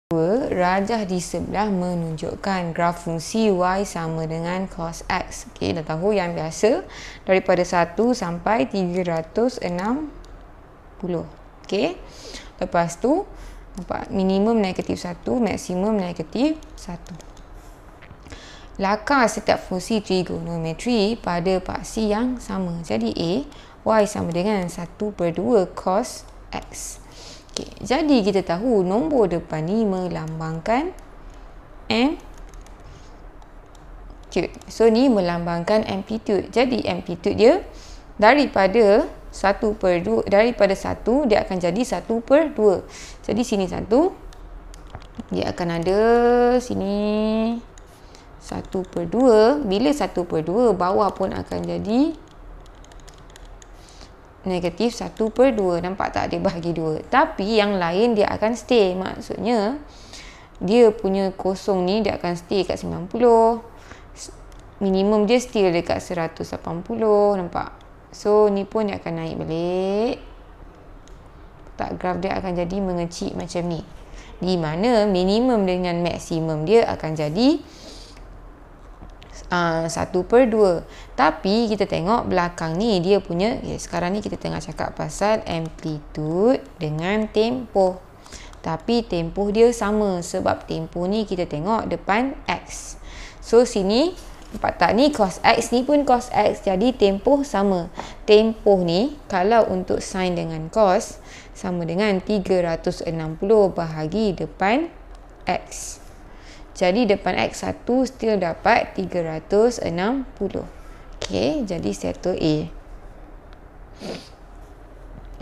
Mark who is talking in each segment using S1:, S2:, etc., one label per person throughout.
S1: Rajah di sebelah menunjukkan graf fungsi y sama dengan cos x. Okey, dah tahu yang biasa daripada 1 sampai 360. Okey. Lepas tu nampak minimum negatif 1, maksimum negatif 1. Lakar setiap fungsi trigonometri pada paksi yang sama. Jadi y sama dengan 1/2 cos x. Okay. Jadi kita tahu nombor depan ni melambangkan amplitude. So ni melambangkan amplitude. Jadi amplitude dia daripada 1/2, daripada 1 dia akan jadi 1/2. Jadi sini 1, dia akan ada sini 1/2. Bila 1/2, bawah pun akan jadi negatif 1/2. Nampak tak, dia bahagi 2. Tapi yang lain dia akan stay. Maksudnya dia punya kosong ni dia akan stay kat 90. Minimum dia still dekat 180. Nampak? So ni pun dia akan naik balik. Tak, graf dia akan jadi mengecil macam ni. Di mana minimum dengan maksimum dia akan jadi 1/2. Tapi kita tengok belakang ni dia punya, sekarang ni kita tengah cakap pasal amplitude dengan tempoh. Tapi tempoh dia sama sebab tempoh ni kita tengok depan x. So sini nampak tak, ni cos x, ni pun cos x. Jadi tempoh sama. Tempoh ni kalau untuk sin dengan cos sama dengan 360 bahagi depan x. Jadi depan x1 still dapat 360. Okey, jadi settle A.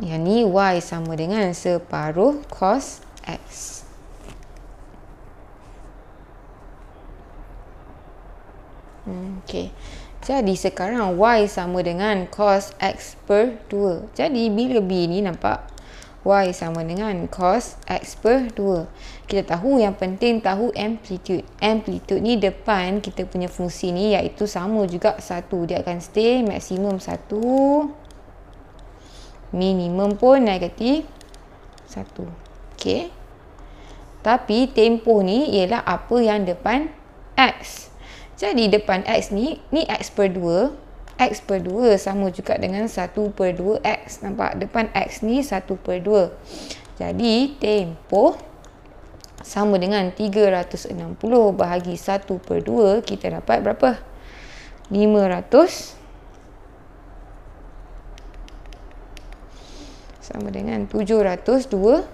S1: Yang ni y sama dengan separuh cos x. Okey. Jadi sekarang y sama dengan cos x/2. Jadi bila B ni nampak y sama dengan cos x/2. Kita tahu yang penting tahu amplitude. Amplitude ni depan kita punya fungsi ni iaitu sama juga 1. Dia akan stay maksimum 1. Minimum pun negatif 1. Okey. Tapi tempoh ni ialah apa yang depan x. Jadi depan x ni x/2. x/2 sama juga dengan 1/2x. Nampak? Depan x ni 1/2. Jadi tempoh sama dengan 360 bahagi 1/2. Kita dapat berapa? 500 sama dengan 720.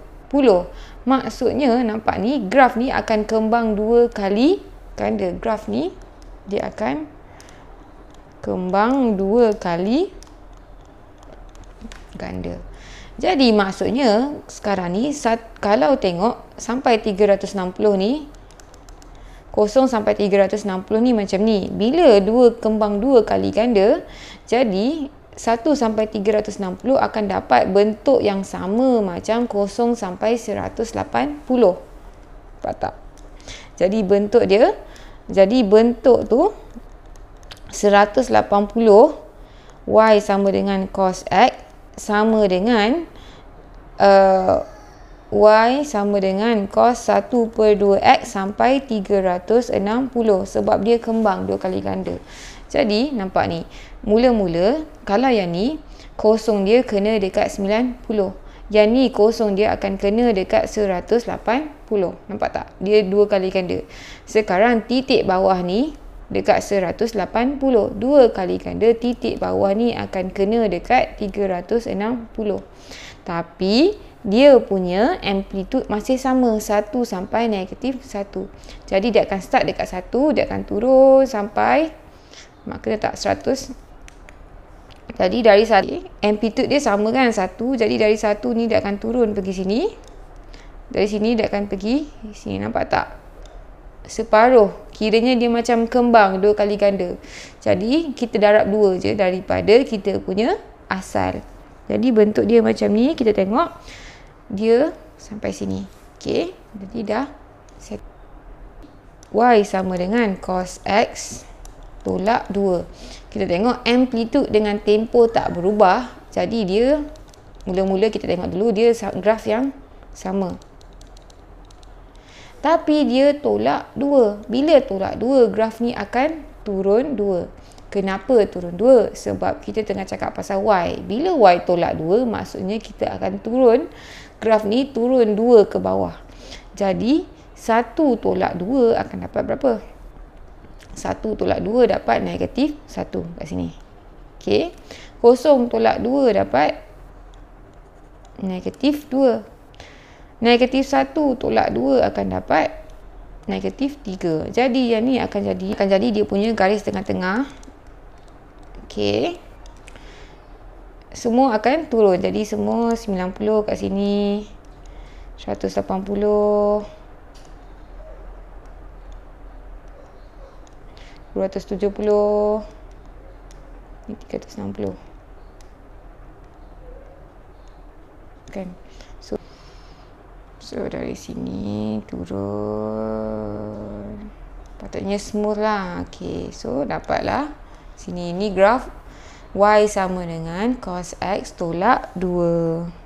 S1: Maksudnya nampak ni graf ni akan kembang 2 kali ganda. Graf ni dia akan kembang 2 kali ganda. Jadi maksudnya sekarang ni kalau tengok sampai 360 ni, 0 sampai 360 ni macam ni. Bila kembang 2 kali ganda, jadi 1 sampai 360 akan dapat bentuk yang sama macam 0 sampai 180. Nampak tak? Jadi bentuk dia, tu 180 y sama dengan cos x sama dengan y sama dengan cos 1/2x sampai 360 sebab dia kembang 2 kali ganda. Jadi nampak ni, mula-mula kalau yang ni kosong dia kena dekat 90. Yang ni kosong dia akan kena dekat 180. Nampak tak? Dia 2 kali ganda. Sekarang titik bawah ni dekat 180. 2 kali ganda, titik bawah ni akan kena dekat 360. Tapi dia punya amplitude masih sama, 1 sampai negatif 1. Jadi dia akan start dekat 1, dia akan turun sampai, maka tak 100. Jadi dari amplitude dia sama kan 1. Jadi dari 1 ni dia akan turun pergi sini. Dari sini dia akan pergi sini. Nampak tak? Separuh. Kiranya dia macam kembang 2 kali ganda. Jadi kita darab 2 je daripada kita punya asal. Jadi bentuk dia macam ni. Kita tengok dia sampai sini. Okey. Jadi dah set. Y sama dengan cos x tolak 2. Kita tengok amplitude dengan tempoh tak berubah. Jadi dia mula-mula kita tengok dulu dia graf yang sama. Tapi dia tolak 2. Bila tolak 2, graf ni akan turun 2. Kenapa turun 2? Sebab kita tengah cakap pasal Y. Bila Y tolak 2, maksudnya kita akan turun, graf ni turun 2 ke bawah. Jadi 1 tolak 2 akan dapat berapa? 1 tolak 2 dapat negatif 1 kat sini. Okey. 0 tolak 2 dapat negatif 2. Negatif 1 tolak 2 akan dapat negatif 3. Jadi yang ni akan jadi dia punya garis tengah-tengah. Okey. Semua akan turun. Jadi semua 90 kat sini. 180. 270. Ni 360. Kan? So dari sini turun. Patutnya smooth lah. Okay, so dapatlah sini ni graf Y sama dengan cos X tolak 2.